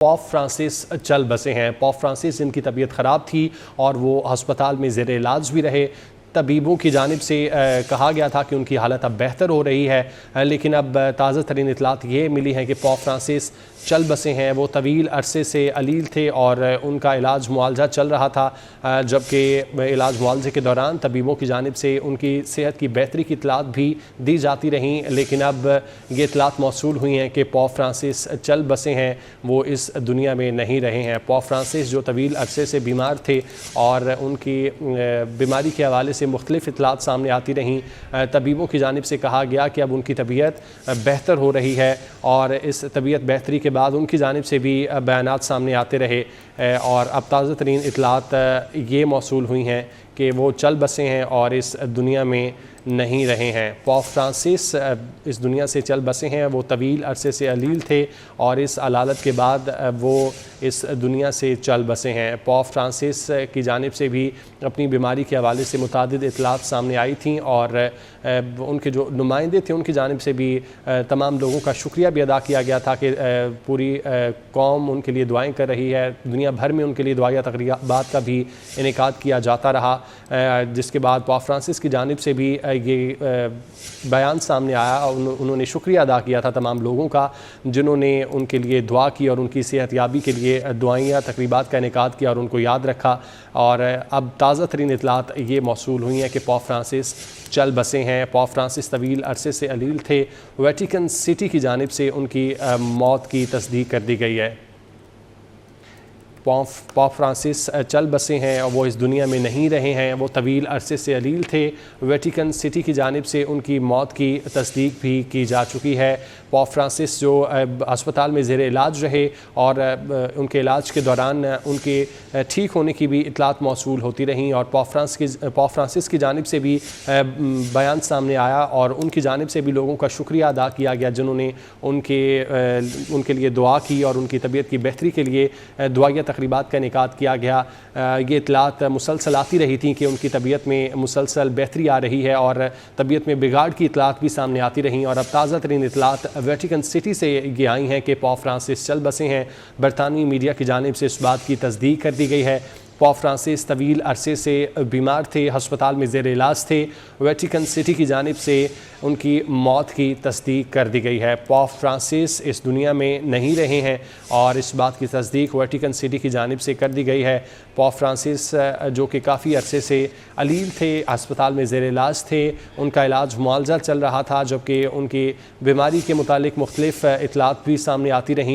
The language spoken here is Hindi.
पॉप फ्रांसिस चल बसे हैं। पॉप फ्रांसिस जिनकी तबीयत ख़राब थी और वो अस्पताल में ज़ेर इलाज भी रहे। तबीबों की जानिब से कहा गया था कि उनकी हालत अब बेहतर हो रही है, लेकिन अब ताज़ा तरीन इतलात ये मिली हैं कि पॉप फ्रांसिस चल बसे हैं। वो तवील अरसे से अलील थे और उनका इलाज मुआलजा चल रहा था, जबकि इलाज मुआलजे के दौरान तबीबों की जानिब से उनकी सेहत की बेहतरी की इतलात भी दी जाती रहीं, लेकिन अब ये इतलात मौसूल हुई हैं कि पॉप फ्रांसिस चल बसे हैं, वो इस दुनिया में नहीं रहे हैं। पॉप फ्रांसिस जो तवील अरसे से बीमार थे और उनकी बीमारी के हवाले से मुख्तलिफ इतलात सामने आती रहीं, तबीबों की जानिब से कहा गया कि अब उनकी तबीयत बेहतर हो रही है और इस तबीयत बेहतरी के बाद उनकी जानिब से भी बयानात सामने आते रहे और अब ताज़ा तरीन इतलात ये मौसूल हुई हैं कि वो चल बसे हैं और इस दुनिया में नहीं रहे हैं। पॉप फ्रांसिस इस दुनिया से चल बसे हैं। वो तवील अरसे से अलील थे और इस अलालत के बाद वो इस दुनिया से चल बसे हैं। पॉप फ्रांसिस की जानिब से भी अपनी बीमारी के हवाले से मुतादिद इतलात सामने आई थीं और उनके जो नुमाइंदे थे उनकी जानिब से भी तमाम लोगों का शुक्रिया भी अदा किया गया था कि पूरी कौम उनके लिए दुआएं कर रही है। दुनिया भर में उनके लिए दुआया तक़रीबात का भी इनेकाद किया जाता रहा, जिसके बाद पॉप फ्रांसिस की जानिब से भी ये बयान सामने आया और उन्होंने शुक्रिया अदा किया था तमाम लोगों का जिन्होंने उनके लिए दुआ की और उनकी सेहतयाबी के लिए दुआइयाँ तक़रीबात का इनेकाद किया और उनको याद रखा। और अब ताज़ा तरीन इतलात ये मौसूल हुई हैं कि पॉप फ्रांसिस चल बसे हैं। पॉप फ्रांसिस तवील अरसे से अलील थे। वेटिकन सिटी की जानिब से उनकी मौत की तस्दीक कर दी गई है। पॉप फ्रांसिस चल बसे हैं और वो इस दुनिया में नहीं रहे हैं। वो तवील अरसे से अलील थे। वेटिकन सिटी की जानिब से उनकी मौत की तस्दीक भी की जा चुकी है। पॉप फ्रांसिस जो अस्पताल में ज़ेर इलाज रहे और उनके इलाज के दौरान उनके ठीक होने की भी इतलात मौसूल होती रहीं और पॉप फ्रांसिस की जानिब से भी बयान सामने आया और उनकी जानिब से भी लोगों का शुक्रिया अदा किया गया जिन्होंने उनके लिए दुआ की और उनकी तबीयत की बेहतरी के लिए दुआया तक़रीबात का इनेकाद किया गया। ये इतलात मुसलसल आती रही थी कि उनकी तबीयत में मुसलसल बेहतरी आ रही है और तबीयत में बिगाड़ की इतलात भी सामने आती रहीं और अब ताज़ा तरीन इतलात वेटिकन सिटी से ये आई हैं कि पॉप फ्रांसिस चल बसे हैं। बरतानवी मीडिया की जानिब से इस बात की तस्दीक कर दी गई है। पॉप फ्रांसिस तवील अरसे से बीमार थे, अस्पताल में ज़ेर इलाज थे। वेटिकन सिटी की जानिब से उनकी मौत की तस्दीक कर दी गई है। पॉप फ्रांसिस इस दुनिया में नहीं रहे हैं और इस बात की तस्दीक वेटिकन सिटी की जानिब से कर दी गई है। पॉप फ्रांसिस जो कि काफ़ी अरसे से अलील थे, अस्पताल में ज़ेर इलाज थे, उनका इलाज मुआलजा चल रहा था, जबकि उनकी बीमारी के मुतालिक मुख्तलिफ इतलात भी सामने आती रहीं।